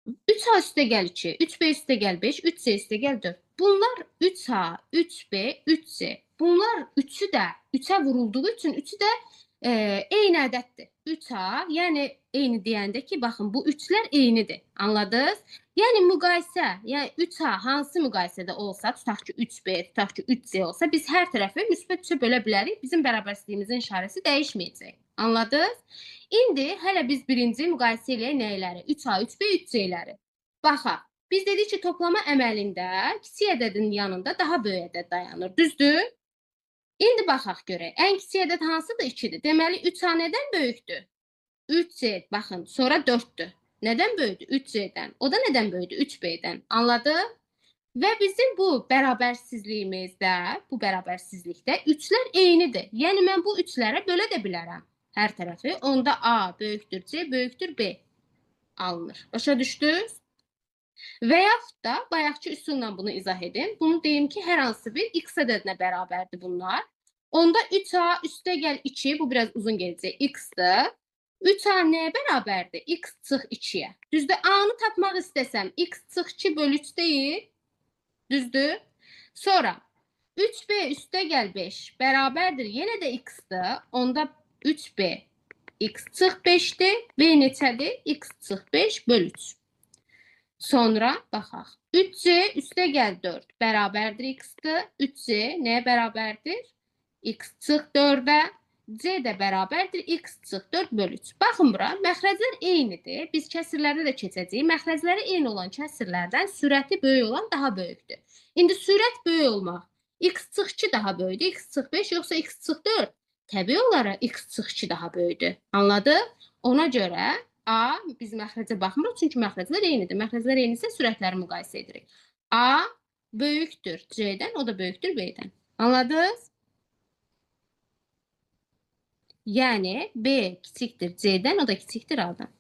3A üstə gəl 2, 3B üstə gəl 5, 3C üstə gəl 4. Bunlar 3A, 3B, 3C. Bunlar üçü də 3-ə vurulduğu üçün üçü də eyni ədəddir. 3A, yəni eyni deyəndə ki, baxın bu üçlər eynidir. Anladınız? Yəni müqayisə, yəni 3A hansı müqayisədə olsa, tutaq ki 3B, tutaq ki 3C olsa, biz hər tərəfi müsbət 3-ə bölə bilərik. Bizim bərabərsizliyimizin işarəsi dəyişməyəcək. Anladınız? İndi hələ biz birinci müqayisə eləyək nəyləri? 3A, 3B, 3C-ləri. Baxaq. Biz dedik ki, toplama əməlində kiçik ədədin yanında daha böyük ədəd dayanır. Düzdür? İndi baxaq görək. Ən kiçik ədəd hansıdır? 2-dir. Deməli 3A nədən böyükdür? 3C, baxın, sonra 4-dür. Nədən böyükdür? 3C-dən. O da nədən böyükdür? 3B-dən. Anladın? Və bizim bu bərabərsizliyimizdə, bu bərabərsizlikdə 3-lər eynidir. Yəni mən bu 3-lərə bölə də bilərəm. Hər tərəfi. Onda A böyükdür C, böyükdür B alınır. Başa düşdünüz? Və yaxud da bayaqki üsulla bunu izah edin. Bunu deyim ki, hər hansı bir x ədədinə bərabərdir bunlar. Onda 3A üstə gəl 2, bu biraz uzun gələcək, x-dır. 3A nəyə bərabərdir? X çıx 2-yə. Düzdür? A-nı tapmaq istəsəm, x çıx 2 bölü 3 deyil. Düzdür? Sonra 3B üstə gəl 5 bərabərdir. Yenə də x-dır. Onda 3B x çıx 5-dir. B neçədir? X çıx 5 bölü 3. Sonra baxaq. 3C üstə gəl 4 bərabərdir x-dır. 3C nəyə bərabərdir? X çıx 4-ə. C də bərabərdir x çıx 4 bölü 3. Baxın bura, məxrəclər eynidir. Biz kəsirlərdə də keçəcəyik. Məxrəcləri eyni olan kəsirlərdən sürəti böyük olan daha böyükdür. İndi sürət böyük olmaq. X çıx 2 daha böyükdür. X çıx 5 yoxsa x çıx 4? Təbii olaraq x çıx 2 daha böyükdür. Anladın? Ona görə A, biz məxrəcə baxmırıq, çünki məxrəclər eynidir. Məxrəclər eynisə sürətləri müqayisə edirik. A böyükdür C-dən, o da böyükdür B-dən. Anladınız? Yəni B kiçikdir C-dən, o da kiçikdir A-dan.